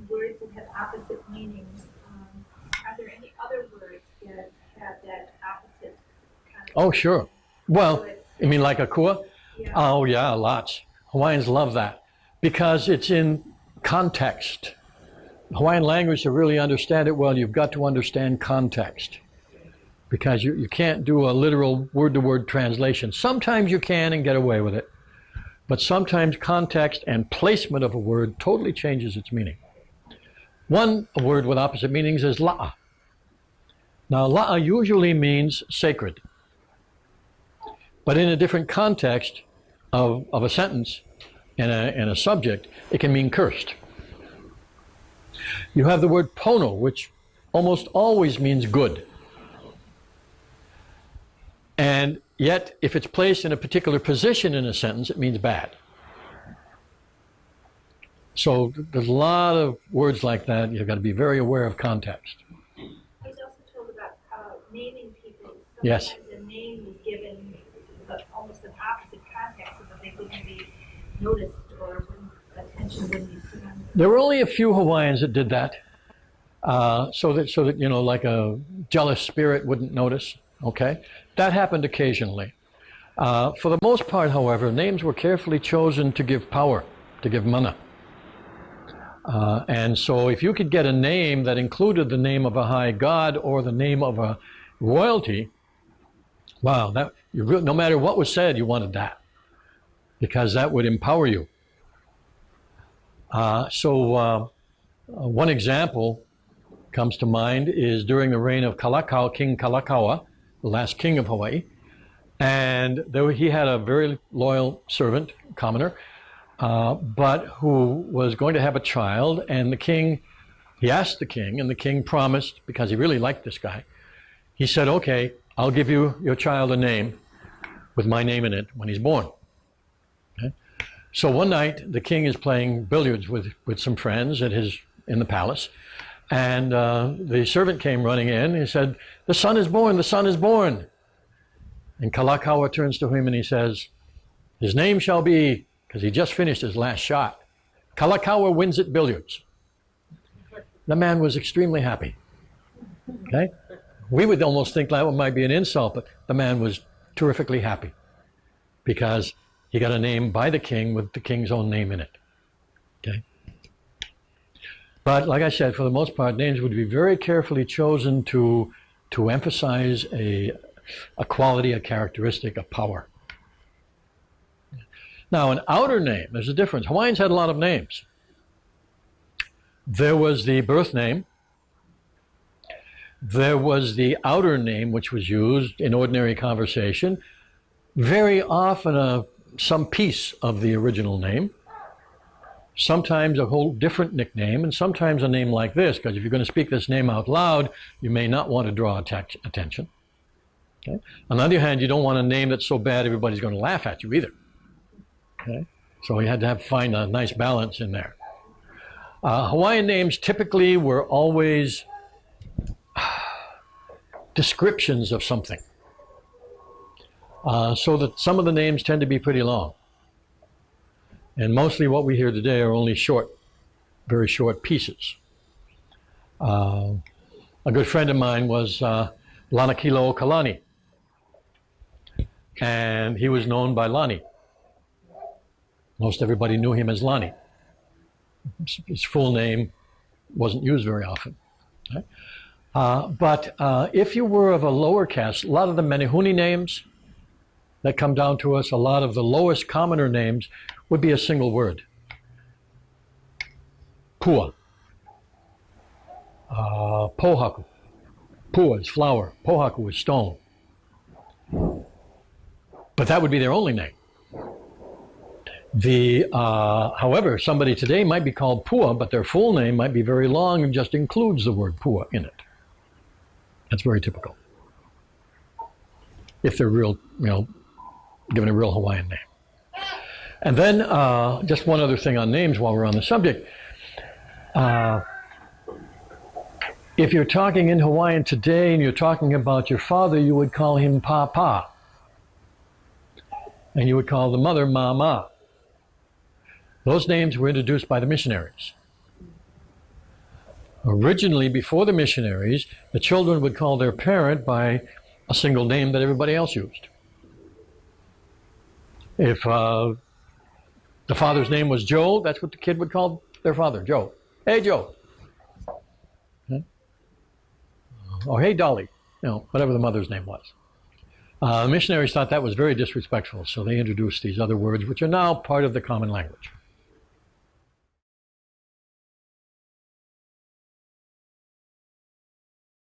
words that have opposite meanings. Are there any other words that have that opposite kind of? Oh, sure. Well, you mean like akua? Yeah. Oh, yeah, lots. Hawaiians love that because it's in context. Hawaiian language, to really understand it well, you've got to understand context. Because you can't do a literal word-to-word translation. Sometimes you can and get away with it. But sometimes context and placement of a word totally changes its meaning. One word with opposite meanings is la'a. Now, la'a usually means sacred. But in a different context of a sentence and a subject, it can mean cursed. You have the word pono, which almost always means good. And yet, if it's placed in a particular position in a sentence, it means bad. So there's a lot of words like that. You've got to be very aware of context. I was also told about naming people. Yes. Sometimes a name was given almost an opposite context so that they wouldn't be noticed or attention wouldn't be put on them. There were only a few Hawaiians that did that. So that you know, like a jealous spirit wouldn't notice. Okay, that happened occasionally. For the most part, however, names were carefully chosen to give power, to give mana. And so if you could get a name that included the name of a high god or the name of a royalty, wow, no matter what was said, you wanted that, because that would empower you. One example comes to mind is during the reign of King Kalakaua, the last king of Hawaii, and he had a very loyal servant, commoner, but who was going to have a child, and he asked the king, and the king promised, because he really liked this guy, he said, okay, I'll give your child a name with my name in it when he's born. Okay? So one night, the king is playing billiards with some friends in the palace, and the servant came running in. He said, the son is born, the son is born. And Kalakaua turns to him and he says, his name shall be, because he just finished his last shot, Kalakaua wins at billiards. The man was extremely happy. Okay? We would almost think that might be an insult, but the man was terrifically happy because he got a name by the king with the king's own name in it. Okay? But like I said, for the most part, names would be very carefully chosen to emphasize a quality, a characteristic, a power. Now, an outer name, there's a difference. Hawaiians had a lot of names. There was the birth name. There was the outer name, which was used in ordinary conversation. Very often some piece of the original name. Sometimes a whole different nickname, and sometimes a name like this, because if you're going to speak this name out loud, you may not want to draw attention. Okay? On the other hand, you don't want a name that's so bad everybody's going to laugh at you either. Okay? So you had to find a nice balance in there. Hawaiian names typically were always descriptions of something. So that some of the names tend to be pretty long. And mostly what we hear today are only short, very short pieces. A good friend of mine was Lanakilo Kalani. And he was known by Lani. Most everybody knew him as Lani. His full name wasn't used very often. Okay? But if you were of a lower caste, a lot of the Menehune names that come down to us, a lot of the lowest commoner names would be a single word. Pua. Pohaku. Pua is flower. Pohaku is stone. But that would be their only name. However, somebody today might be called Pua, but their full name might be very long and just includes the word Pua in it. That's very typical. If they're real, given a real Hawaiian name. And then, just one other thing on names while we're on the subject. If you're talking in Hawaiian today and you're talking about your father, you would call him Papa. And you would call the mother Mama. Those names were introduced by the missionaries. Originally, before the missionaries, the children would call their parent by a single name that everybody else used. If the father's name was Joe, that's what the kid would call their father, Joe. Hey, Joe. Or hey, Dolly. Whatever the mother's name was. Missionaries thought that was very disrespectful, so they introduced these other words, which are now part of the common language.